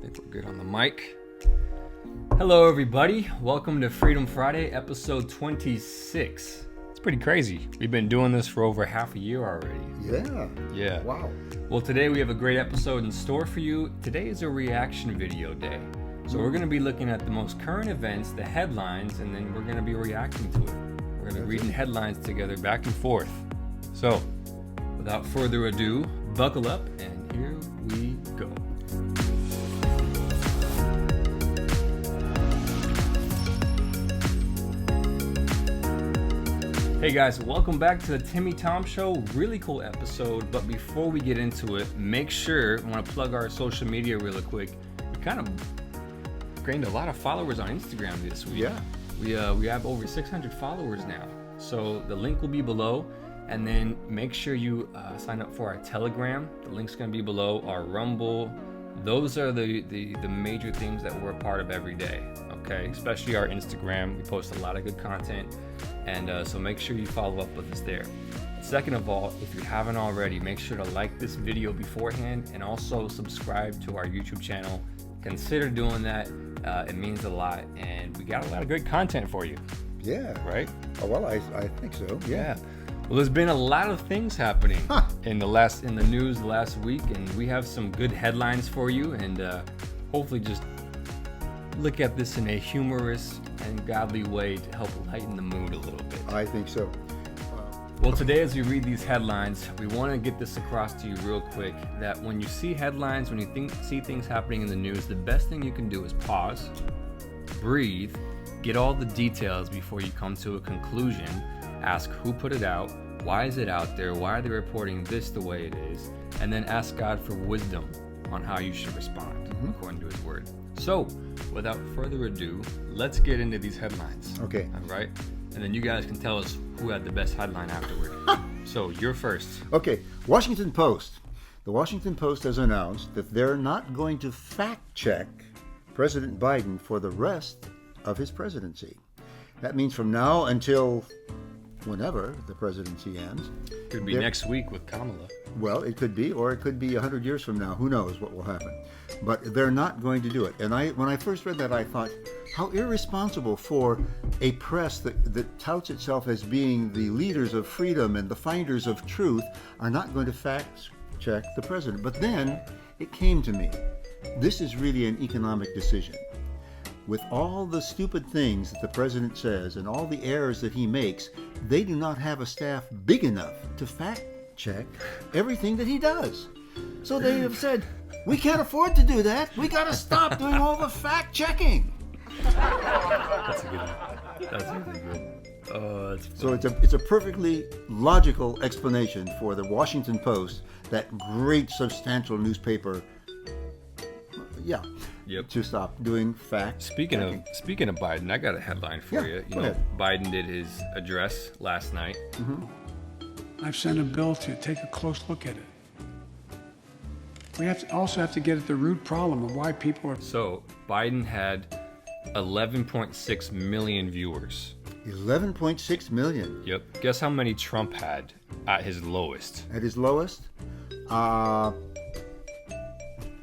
think we're good on the mic. Hello, everybody. Welcome to Freedom Friday, episode 26. It's pretty crazy. We've been doing this for over half a year already. Yeah. Wow. Well, today we have a great episode in store for you. Today is a reaction video day. So we're going to be looking at the most current events, the headlines, and then we're going to be reacting to it. We're going to be reading headlines together back and forth. So, without further ado, buckle up and here we go. Hey guys, welcome back to the Timmy Thom Show. Really cool episode, but before we get into it, make sure, I want to plug our social media really quick. We kind of gained a lot of followers on Instagram this week. Yeah. We have over 600 followers now. So the link will be below, and then make sure you sign up for our Telegram. The link's going to be below. Our Rumble. Those are the major things that we're a part of every day. Okay, especially our Instagram. We post a lot of good content, and so make sure you follow up with us there. Second of all, if you haven't already, make sure to like this video beforehand and also subscribe to our YouTube channel. Consider doing that. It means a lot, and we got a lot of great content for you. Yeah. Right? Oh, well, I think so. Yeah. Well, there's been a lot of things happening in the news last week, and we have some good headlines for you, and hopefully just look at this in a humorous and godly way to help lighten the mood a little bit. I think so. Well, today as we read these headlines, we want to get this across to you real quick, that when you see headlines, when you see things happening in the news, the best thing you can do is pause, breathe, get all the details before you come to a conclusion, ask who put it out, why is it out there, why are they reporting this the way it is, and then ask God for wisdom on how you should respond according to his word. So, without further ado, let's get into these headlines. Okay. All right? And then you guys can tell us who had the best headline afterward. So, you're first. Okay. Washington Post. The Washington Post has announced that they're not going to fact check President Biden for the rest of his presidency. That means from now until whenever the presidency ends. Could be next week with Kamala. Well, it could be, or it could be 100 years from now. Who knows what will happen? But they're not going to do it. And when I first read that, I thought, how irresponsible for a press that touts itself as being the leaders of freedom and the finders of truth are not going to fact check the president. But then it came to me, this is really an economic decision. With all the stupid things that the president says and all the errors that he makes, they do not have a staff big enough to fact check everything that he does. So they have said, we can't afford to do that. We got to stop doing all the fact checking. That's a good one. That's really good. Oh, that's funny. So it's a perfectly logical explanation for the Washington Post, that great substantial newspaper. Yeah. Yep. To stop doing fact Speaking checking. of Biden, I got a headline for you. Go ahead. Biden did his address last night. I've sent a bill to take a close look at it. We also have to get at the root problem of why people are... So Biden had 11.6 million viewers. 11.6 million. Yep. Guess how many Trump had at his lowest? At his lowest,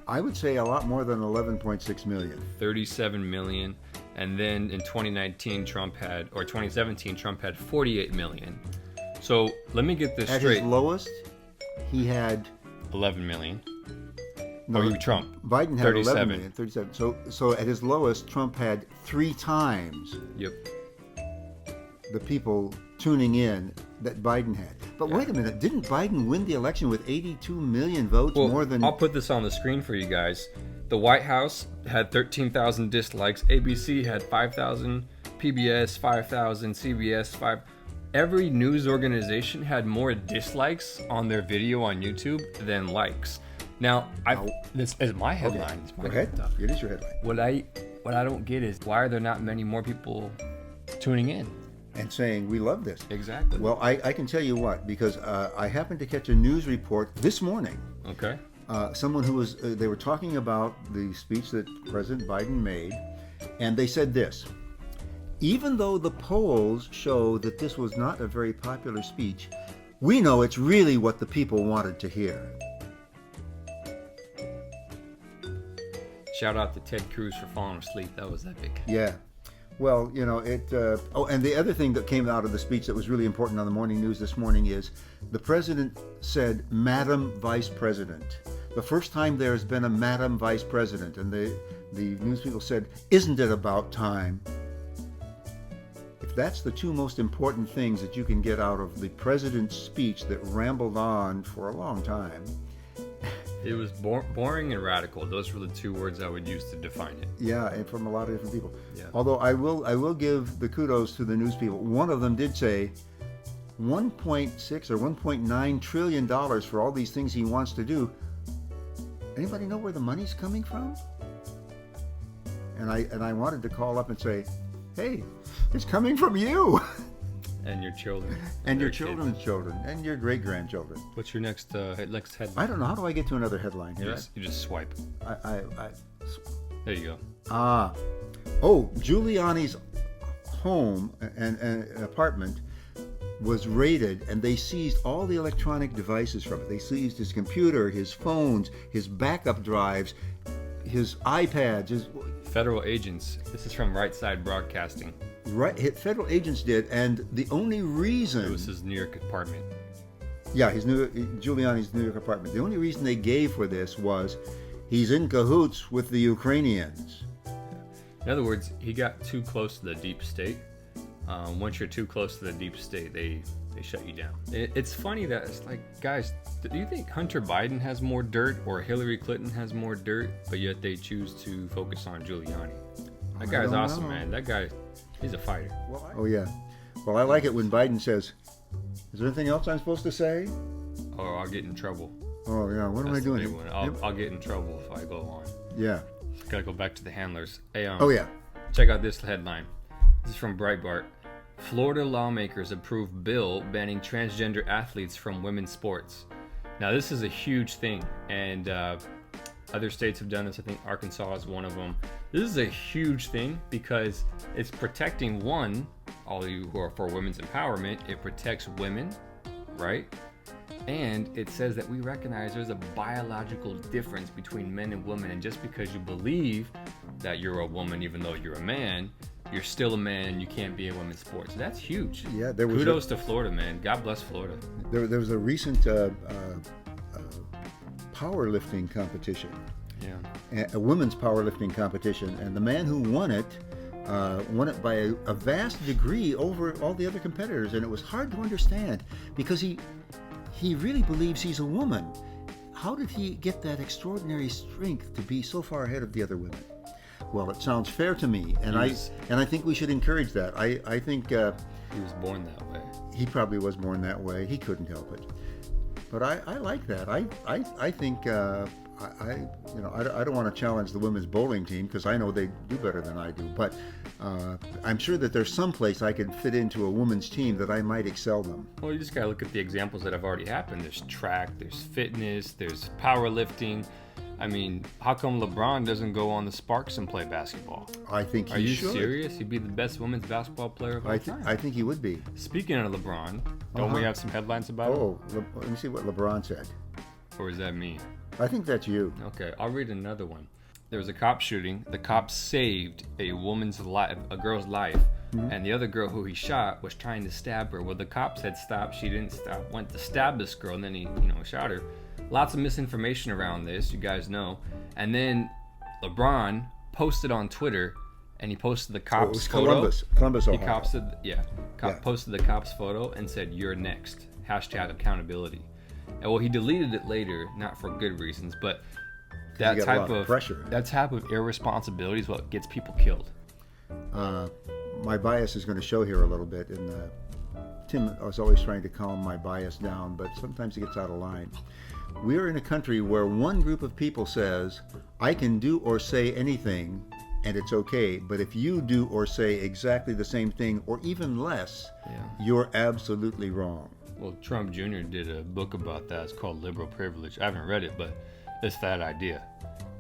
I would say a lot more than 11.6 million. 37 million. And then in 2017, Trump had 48 million. So let me get this At straight. his lowest, he had 11 million. no, you Trump. Biden had 37. 11 million, 37. So at his lowest, Trump had 3 times Yep. the people tuning in that Biden had. But wait a minute, didn't Biden win the election with 82 million votes, Well, more than... I'll put this on the screen for you guys. The White House had 13,000 dislikes. ABC had 5,000. PBS 5,000. CBS 5. Every news organization had more dislikes on their video on YouTube than likes. Now, this is my headline. It's my Go ahead. stuff. It is your headline. What I don't get is, why are there not many more people tuning in? And saying, we love this. Exactly. Well, I can tell you what, because I happened to catch a news report this morning. Okay. Someone who was, they were talking about the speech that President Biden made, and they said this: even though the polls show that this was not a very popular speech, we know it's really what the people wanted to hear. Shout out to Ted Cruz for falling asleep. That was epic. Yeah. Well, you know, and the other thing that came out of the speech that was really important on the morning news this morning is the president said, Madam Vice President. The first time there's been a Madam Vice President. And the news people said, isn't it about time? If that's the two most important things that you can get out of the president's speech that rambled on for a long time. It was boring and radical. Those were the two words I would use to define it. Yeah, and from a lot of different people. Yeah. Although I will give the kudos to the news people. One of them did say 1.6 or 1.9 trillion dollars for all these things he wants to do. Anybody know where the money's coming from? And I wanted to call up and say, hey, it's coming from you. And your children. And your children's children. And your great-grandchildren. What's your next headline? I don't know. How do I get to another headline here? You just swipe. There you go. Giuliani's home and apartment was raided, and they seized all the electronic devices from it. They seized his computer, his phones, his backup drives, his iPads. Federal agents. This is from Right Side Broadcasting. Right, federal agents did, and the only reason... It was his New York apartment. Yeah, Giuliani's New York apartment. The only reason they gave for this was he's in cahoots with the Ukrainians. In other words, he got too close to the deep state. Once you're too close to the deep state, they shut you down. It's funny that it's like, guys, do you think Hunter Biden has more dirt or Hillary Clinton has more dirt, but yet they choose to focus on Giuliani? That guy's awesome, man. That guy... He's a fighter. Oh, yeah. Well, I like it when Biden says, is there anything else I'm supposed to say? Or I'll get in trouble. Oh, yeah. What am I doing here? I'll get in trouble if I go on. Yeah. Gotta go back to the handlers. Hey, yeah. Check out this headline. This is from Breitbart. Florida lawmakers approve bill banning transgender athletes from women's sports. Now, this is a huge thing, and other states have done this. I think Arkansas is one of them. This is a huge thing because it's protecting, one, all of you who are for women's empowerment. It protects women, right? And it says that we recognize there's a biological difference between men and women. And just because you believe that you're a woman, even though you're a man, you're still a man and you can't be in women's sports. That's huge. Yeah, there was kudos to Florida, man. God bless Florida. There was a recent powerlifting competition. Yeah. A women's powerlifting competition, and the man who won it by a vast degree over all the other competitors, and it was hard to understand because he really believes he's a woman. How did he get that extraordinary strength to be so far ahead of the other women? Well, it sounds fair to me, and I think we should encourage that. I think he was born that way. He probably was born that way. He couldn't help it. But I like that. I think I don't want to challenge the women's bowling team because I know they do better than I do. But I'm sure that there's some place I could fit into a women's team that I might excel them. Well, you just gotta look at the examples that have already happened. There's track, there's fitness, there's powerlifting. I mean, how come LeBron doesn't go on the Sparks and play basketball? I think Are you serious? He'd be the best women's basketball player of all time. I think he would be. Speaking of LeBron, don't we have some headlines about him? Let me see what LeBron said. Or is that me? I think that's you. Okay, I'll read another one. There was a cop shooting. The cop saved a girl's life, and the other girl who he shot was trying to stab her. Well, the cop said stop. She didn't stop. Went to stab this girl, and then he, shot her. Lots of misinformation around this, you guys know. And then LeBron posted on Twitter, and he posted the cop's photo. Columbus, Ohio. Posted the cop's photo and said, "You're next." #accountability. And well, he deleted it later, not for good reasons, but that type of pressure. That type of irresponsibility is what gets people killed. My bias is going to show here a little bit, and Tim was always trying to calm my bias down, but sometimes it gets out of line. We are in a country where one group of people says, I can do or say anything, and it's okay, but if you do or say exactly the same thing, or even less, you're absolutely wrong. Well, Trump Jr. did a book about that. It's called Liberal Privilege. I haven't read it, but it's that idea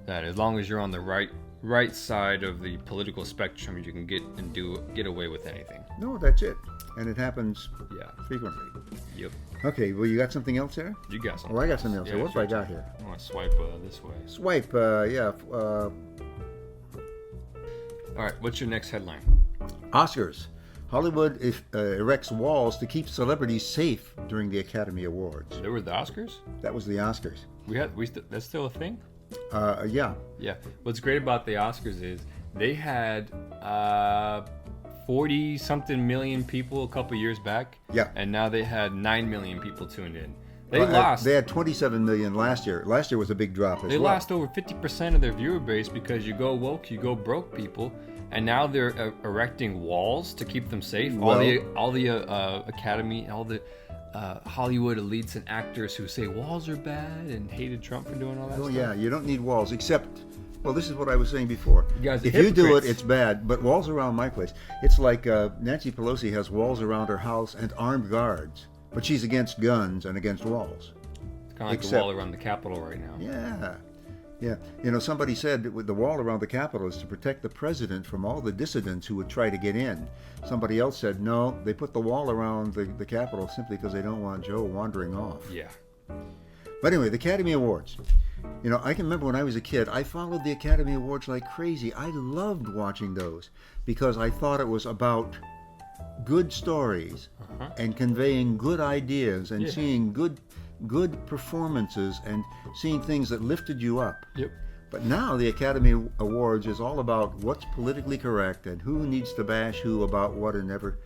that as long as you're on the right side of the political spectrum, you can get away with anything. No, that's it. And it happens frequently. Yep. Okay, well, you got something else there? You got something I got something else. Yeah, what have I got here? I want to swipe this way. Swipe, All right, what's your next headline? Oscars. Hollywood erects walls to keep celebrities safe during the Academy Awards. There were the Oscars? That was the Oscars. That's still a thing? Yeah. Yeah. What's great about the Oscars is they had 40-something million people a couple years back. Yeah. And now they had 9 million people tuned in. They lost. They had 27 million last year. Last year was a big drop as well. They lost over 50% of their viewer base because you go woke, you go broke, people. And now they're erecting walls to keep them safe. Well, all the Academy, all the Hollywood elites and actors who say walls are bad and hated Trump for doing all that Oh, stuff. yeah, you don't need walls, except, well, this is what I was saying before. You guys are if you do it, hypocrites. it's bad, but walls around my place. It's like Nancy Pelosi has walls around her house and armed guards, but she's against guns and against walls. It's kind of like the wall around the Capitol right now. Yeah. Yeah. You know, somebody said that the wall around the Capitol is to protect the president from all the dissidents who would try to get in. Somebody else said, no, they put the wall around the Capitol simply because they don't want Joe wandering off. Yeah. But anyway, the Academy Awards. You know, I can remember when I was a kid, I followed the Academy Awards like crazy. I loved watching those because I thought it was about good stories and conveying good ideas and seeing good performances and seeing things that lifted you up. Yep. But now the Academy Awards is all about what's politically correct and who needs to bash who about what and never.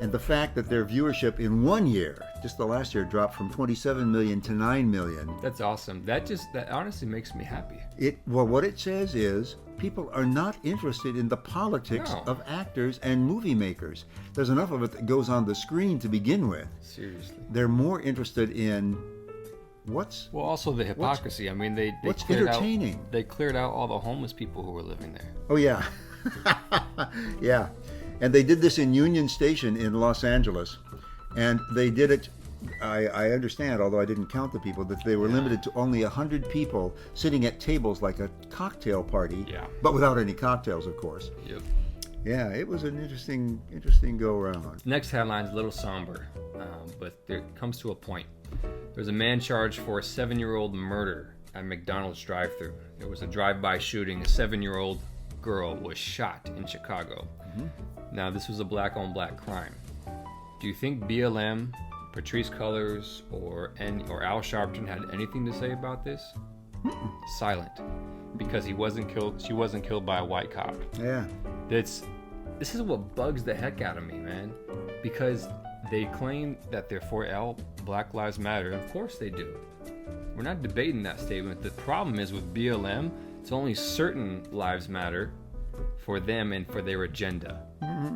And the fact that their viewership in 1 year, just the last year, dropped from 27 million to 9 million. That's awesome. That honestly makes me happy. Well, what it says is people are not interested in the politics of actors and movie makers. There's enough of it that goes on the screen to begin with. Seriously. They're more interested in what's also the hypocrisy. I mean, they what's cleared entertaining. They cleared out all the homeless people who were living there. Oh, yeah. Yeah. And they did this in Union Station in Los Angeles. And they did it, I understand, although I didn't count the people, that they were limited to only 100 people sitting at tables like a cocktail party. Yeah. But without any cocktails, of course. Yep. Yeah, it was an interesting go-around. Next headline's a little somber, but there comes to a point. There's a man charged for a 7-year-old murder at McDonald's drive-thru. There was a drive-by shooting. A 7-year-old girl was shot in Chicago. Now, this was a black-on-black crime. Do you think BLM, Patrisse Cullors, or Al Sharpton had anything to say about this? Silent, because she wasn't killed by a white cop. Yeah. This is what bugs the heck out of me, man, because they claim that they're for Black Lives Matter, and of course they do. We're not debating that statement. The problem is with BLM, it's only certain lives matter for them and for their agenda,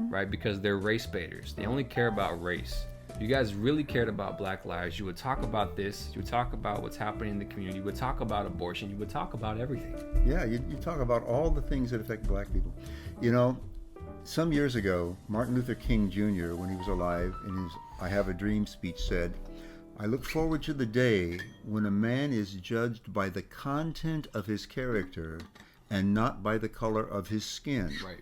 right? Because they're race baiters. They only care about race. If you guys really cared about Black lives, you would talk about this. You would talk about what's happening in the community. You would talk about abortion. You would talk about everything. Yeah, you talk about all the things that affect black people. You know, some years ago, Martin Luther King Jr., when he was alive, in his I Have a Dream speech said, "I look forward to the day when a man is judged by the content of his character and not by the color of his skin." Right.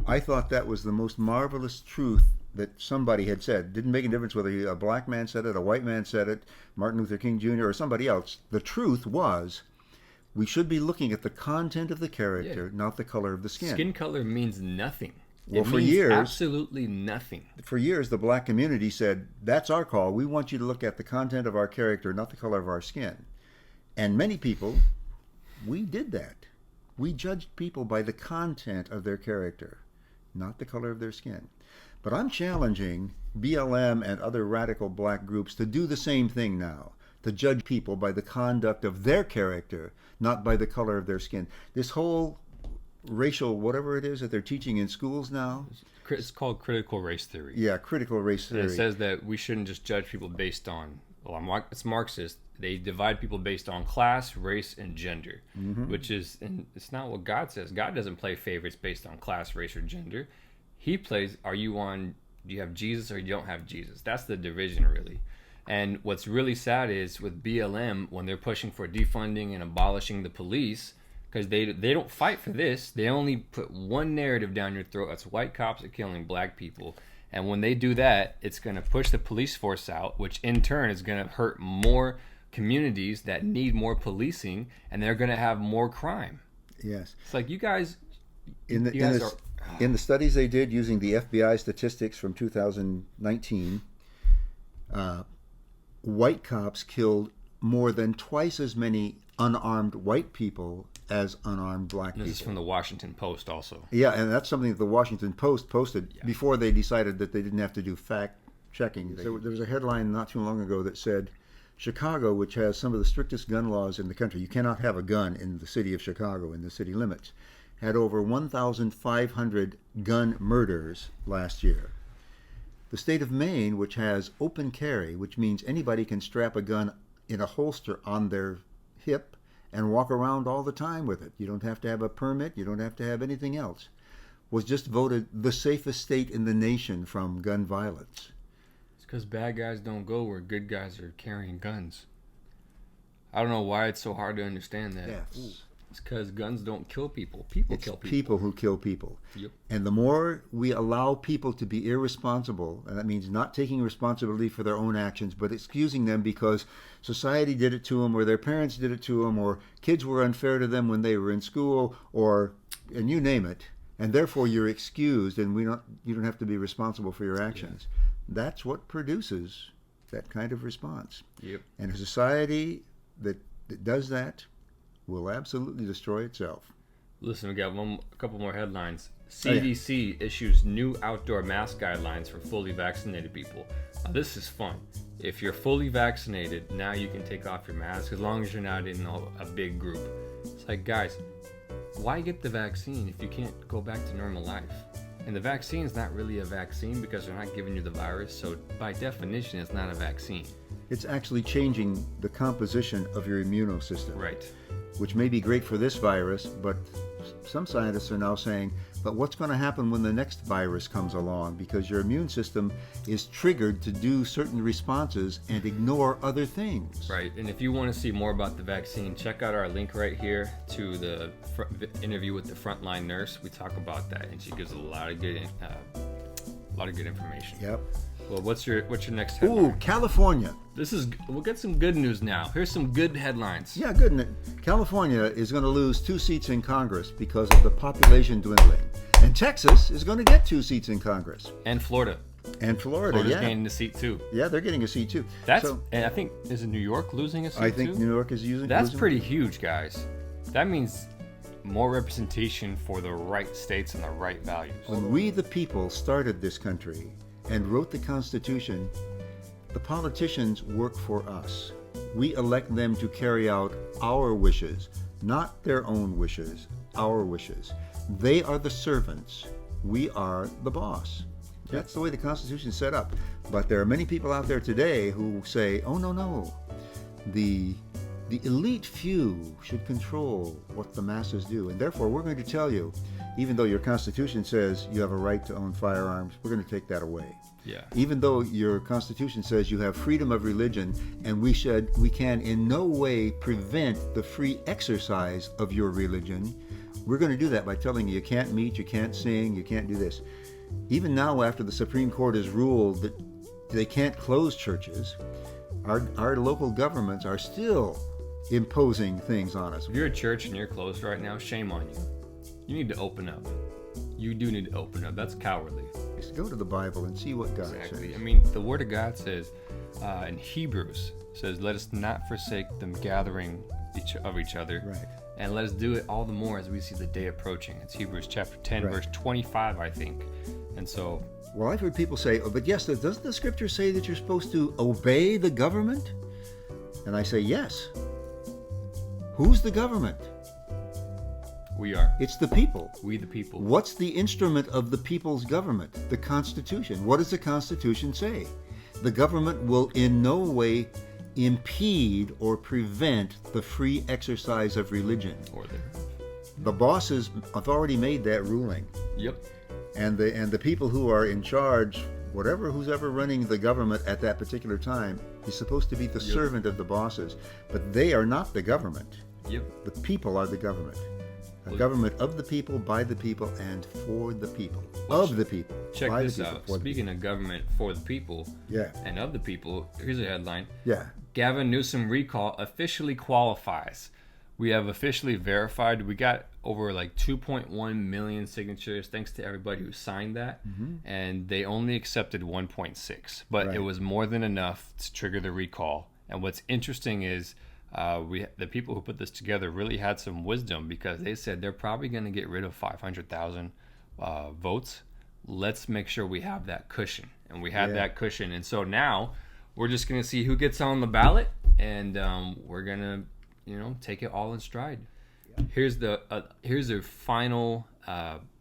I thought that was the most marvelous truth that somebody had said. Didn't make a difference whether a black man said it, a white man said it, Martin Luther King Jr., or somebody else. The truth was, we should be looking at the content of the character, not the color of the skin. Skin color means nothing. Well, it for means years, absolutely nothing. For years, the black community said, that's our call. We want you to look at the content of our character, not the color of our skin. And many people, we did that. We judged people by the content of their character, not the color of their skin. But I'm challenging BLM and other radical black groups to do the same thing now, to judge people by the conduct of their character, not by the color of their skin. This whole racial, whatever it is that they're teaching in schools now. It's called critical race theory. Yeah, critical race theory. And it says that we shouldn't just judge people based on, well, it's Marxist. They divide people based on class, race, and gender, which is, and it's not what God says. God doesn't play favorites based on class, race, or gender. He plays, do you have Jesus or you don't have Jesus? That's the division, really. And what's really sad is with BLM, when they're pushing for defunding and abolishing the police, because they don't fight for this. They only put one narrative down your throat. That's white cops are killing black people. And when they do that, it's going to push the police force out, which in turn is going to hurt more communities that need more policing, and they're going to have more crime. Yes. It's like, you guys, In the You guys in the studies they did using the FBI statistics from 2019, white cops killed more than twice as many unarmed white people as unarmed black This people. is from the Washington Post also. Yeah, and that's something that the Washington Post posted before they decided that they didn't have to do fact checking. There was a headline not too long ago that said, Chicago, which has some of the strictest gun laws in the country, you cannot have a gun in the city of Chicago, in the city limits, had over 1,500 gun murders last year. The state of Maine, which has open carry, which means anybody can strap a gun in a holster on their hip and walk around all the time with it. You don't have to have a permit. You don't have to have anything else. Was just voted the safest state in the nation from gun violence. It's because bad guys don't go where good guys are carrying guns. I don't know why it's so hard to understand that. Yes. It's because guns don't kill people. People It's kill people. people who kill people. Yep. And the more we allow people to be irresponsible, and that means not taking responsibility for their own actions, but excusing them because society did it to them, or their parents did it to them, or kids were unfair to them when they were in school, and you name it, and therefore you're excused, and you don't have to be responsible for your actions. Yeah. That's what produces that kind of response. Yep. And a society that does that will absolutely destroy itself. Listen, we got a couple more headlines. CDC issues new outdoor mask guidelines for fully vaccinated people. Now, this is fun. If you're fully vaccinated, now you can take off your mask as long as you're not in a big group. It's like, guys, why get the vaccine if you can't go back to normal life? And the vaccine is not really a vaccine because they're not giving you the virus, so by definition, it's not a vaccine. It's actually changing the composition of your immune system. Right. Which may be great for this virus, but some scientists are now saying, but what's going to happen when the next virus comes along? Because your immune system is triggered to do certain responses and ignore other things. Right, and if you want to see more about the vaccine, check out our link right here to the interview with the frontline nurse. We talk about that, and she gives a lot of good information. Yep. Well, what's your next headline? Ooh, California. We'll get some good news now. Here's some good headlines. Yeah, good. California is going to lose 2 seats in Congress because of the population dwindling. And Texas is going to get 2 seats in Congress. And Florida. Florida's gaining a seat too. Yeah, they're getting a seat too. And I think, is it New York losing a seat too? I think New York is losing. That's pretty huge, guys. That means more representation for the right states and the right values. When we the people started this country and wrote the Constitution, the politicians work for us. We elect them to carry out our wishes, not their own wishes, our wishes. They are the servants. We are the boss. That's the way the Constitution is set up. But there are many people out there today who say, oh, no. The elite few should control what the masses do. And therefore, we're going to tell you, even though your Constitution says you have a right to own firearms, we're going to take that away. Yeah. Even though your Constitution says you have freedom of religion, and we can in no way prevent the free exercise of your religion, we're going to do that by telling you can't meet, you can't sing, you can't do this. Even now, after the Supreme Court has ruled that they can't close churches, our local governments are still imposing things on us. If you're a church and you're closed right now, shame on you. You need to open up. You do need to open up. That's cowardly. Just go to the Bible and see what God says. I mean, the Word of God says in Hebrews, says, let us not forsake them gathering of each other. Right. And let us do it all the more as we see the day approaching. It's Hebrews chapter 10, Right. verse 25, I think. And so... Well, I've heard people say, oh, but yes, doesn't the scripture say that you're supposed to obey the government? And I say, yes. Who's the government? We are. It's the people. We the people. What's the instrument of the people's government? The Constitution. What does the Constitution say? The government will in no way impede or prevent the free exercise of religion. Or The bosses have already made that ruling. Yep. And the people who are in charge, who's ever running the government at that particular time, is supposed to be the servant of the bosses. But they are not the government. Yep. The people are the government. A government of the people, by the people, and for the people. Of the people. Check by this the people, out. for the Speaking of government for the people and of the people, here's a headline. Yeah. Gavin Newsom recall officially qualifies. We have officially verified. We got over like 2.1 million signatures. Thanks to everybody who signed that. And they only accepted 1.6, but Right. it was more than enough to trigger the recall. And what's interesting is the people who put this together really had some wisdom, because they said they're probably going to get rid of 500,000 votes. Let's make sure we have that cushion. And we had that cushion. And so now we're just going to see who gets on the ballot, and we're going to, take it all in stride. Here's a final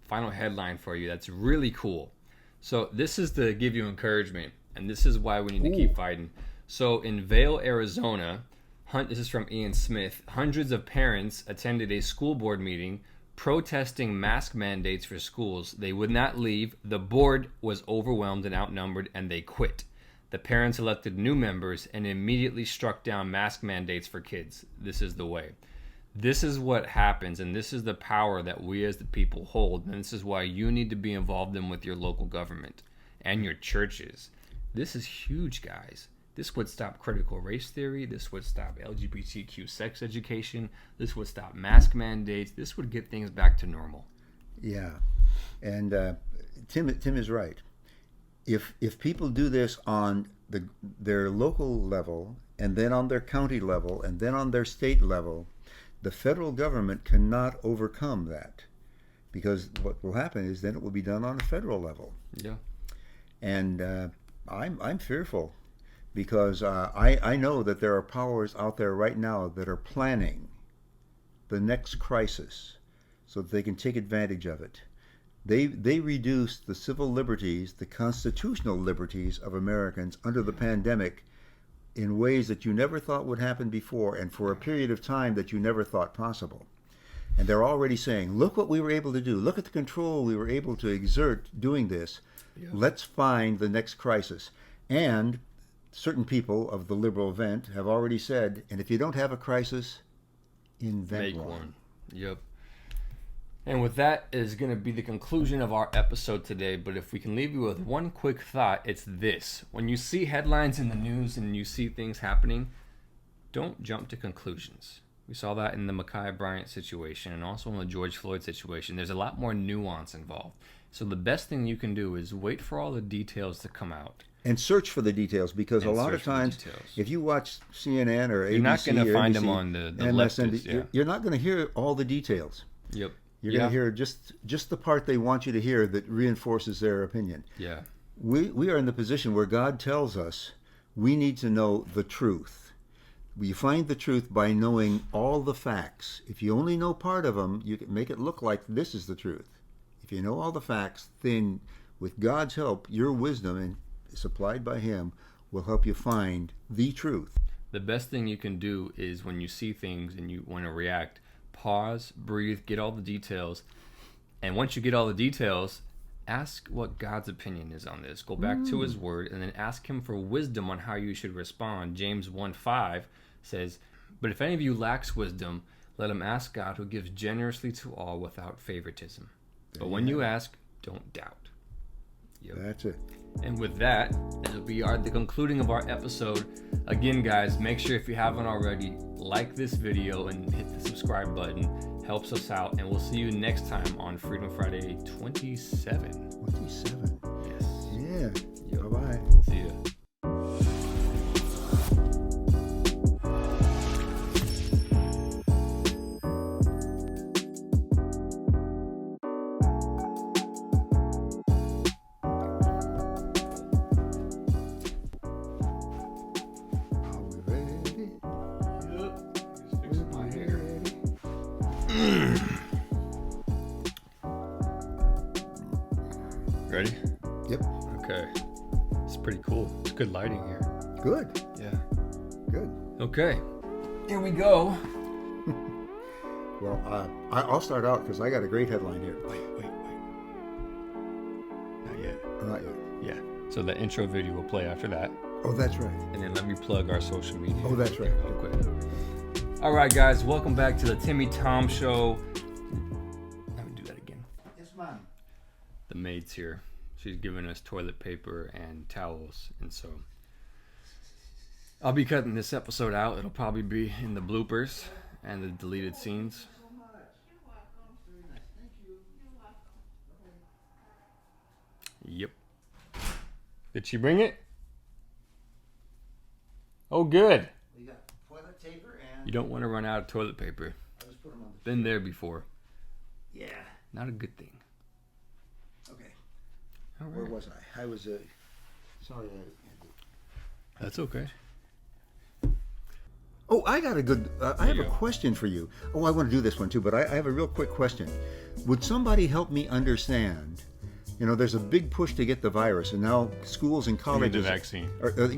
headline for you that's really cool. So this is to give you encouragement, and this is why we need to keep fighting. So in Vail, Arizona, this is from Ian Smith, hundreds of parents attended a school board meeting protesting mask mandates for schools. They would not leave. The board was overwhelmed and outnumbered, and they quit. The parents elected new members and immediately struck down mask mandates for kids. This is the way. This is what happens, and this is the power that we as the people hold, and this is why you need to be involved in with your local government and your churches. This is huge, guys. This would stop critical race theory. This would stop LGBTQ sex education. This would stop mask mandates. This would get things back to normal. Yeah, and Tim is right. If people do this on their local level, and then on their county level, and then on their state level, the federal government cannot overcome that, because what will happen is then it will be done on a federal level. Yeah. And I'm fearful, because I know that there are powers out there right now that are planning the next crisis so that they can take advantage of it. They reduced the civil liberties, the constitutional liberties of Americans under the pandemic in ways that you never thought would happen before, and for a period of time that you never thought possible. And they're already saying, look what we were able to do. Look at the control we were able to exert doing this. Yeah. Let's find the next crisis. And certain people of the liberal bent have already said, and if you don't have a crisis, invent Make one. one. Yep. And with that is going to be the conclusion of our episode today. But if we can leave you with one quick thought, it's this. When you see headlines in the news and you see things happening, don't jump to conclusions. We saw that in the Ma'Khia Bryant situation and also in the George Floyd situation. There's a lot more nuance involved. So the best thing you can do is wait for all the details to come out. And search for the details, because a lot of times, if you watch CNN or ABC, you're not going to find NBC, them on the MSNBC, leftists. Yeah. you're not going to hear all the details. Yep. You're going to hear just the part they want you to hear that reinforces their opinion. Yeah. We are in the position where God tells us we need to know the truth. You find the truth by knowing all the facts. If you only know part of them, you can make it look like this is the truth. If you know all the facts, then with God's help, your wisdom, and supplied by Him, will help you find the truth. The best thing you can do is when you see things and you want to react, pause, breathe, get all the details. And once you get all the details, ask what God's opinion is on this. Go back to His Word and then ask Him for wisdom on how you should respond. James 1:5 says, "But if any of you lacks wisdom, let him ask God, who gives generously to all without favoritism. But when you ask, don't doubt." Yep. That's it. And with that, it'll be the concluding of our episode. Again, guys, make sure if you haven't already, like this video and hit the subscribe button. Helps us out. And we'll see you next time on Freedom Friday 27. 27. Yes. Yeah. Yep. Bye-bye. See ya. Ready? Yep. Okay. It's pretty cool. It's good lighting here. Good. Yeah. Good. Okay. Here we go. Well, I'll start out because I got a great headline here. Wait. Not yet. Not yet. Yeah. So the intro video will play after that. Oh, that's right. And then let me plug our social media. Oh, that's right. Real quick. All right, guys. Welcome back to the Timmy Thom Show. Let me do that again. Yes, ma'am. The maid's here. She's giving us toilet paper and towels. And so I'll be cutting this episode out. It'll probably be in the bloopers and the deleted scenes. Very nice. Thank you. Yep. Did she bring it? Oh, good. We got toilet paper and. You don't want to run out of toilet paper. I'll just put them on the. Been there before. Yeah. Not a good thing. Okay. All Where right. was I? I was. Sorry. That's okay. Oh, I got a good. I have you a go. question for you. Oh, I want to do this one too, but I have a real quick question. Would somebody help me understand? You know, there's a big push to get the virus, and now schools and You colleges. need the vaccine.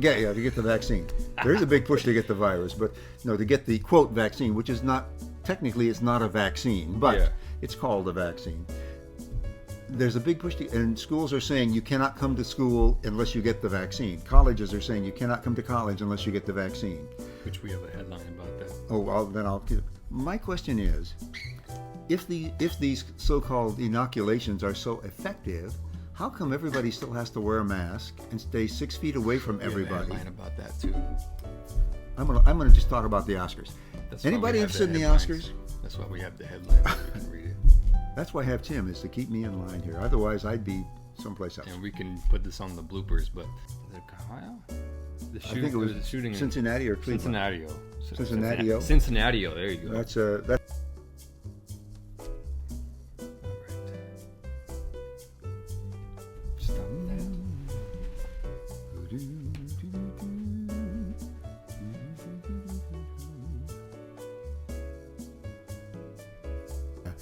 Yeah, to get the vaccine. There is a big push to get the virus, but no, to get the quote vaccine, which is not technically it's not a vaccine, but Yeah. it's called a vaccine. There's a big push to, and schools are saying you cannot come to school unless you get the vaccine. Colleges are saying you cannot come to college unless you get the vaccine. Which we have a headline about that. Oh, I'll. My question is, if these so-called inoculations are so effective, how come everybody still has to wear a mask and stay 6 feet away from We have a everybody? headline about that too. I'm gonna just talk about the Oscars. That's why we Anybody have interested in the headlines. Oscars? That's why we have the headline. So we can read it. That's why I have Tim, is to keep me in line here. Otherwise, I'd be someplace else. And we can put this on the bloopers, but the I think it was the shooting in Cincinnati or Cleveland. Cincinnati-o. Cincinnati-o. Cincinnati-o. There you go. That's Stop that.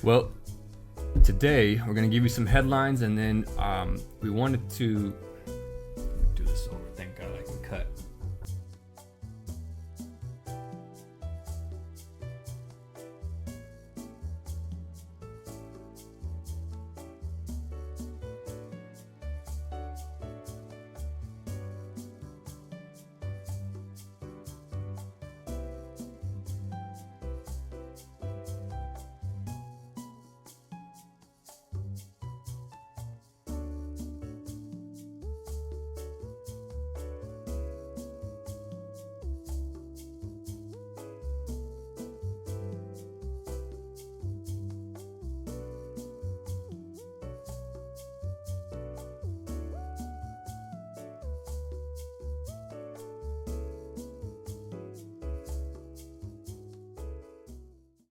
Well, today we're going to give you some headlines, and then we wanted to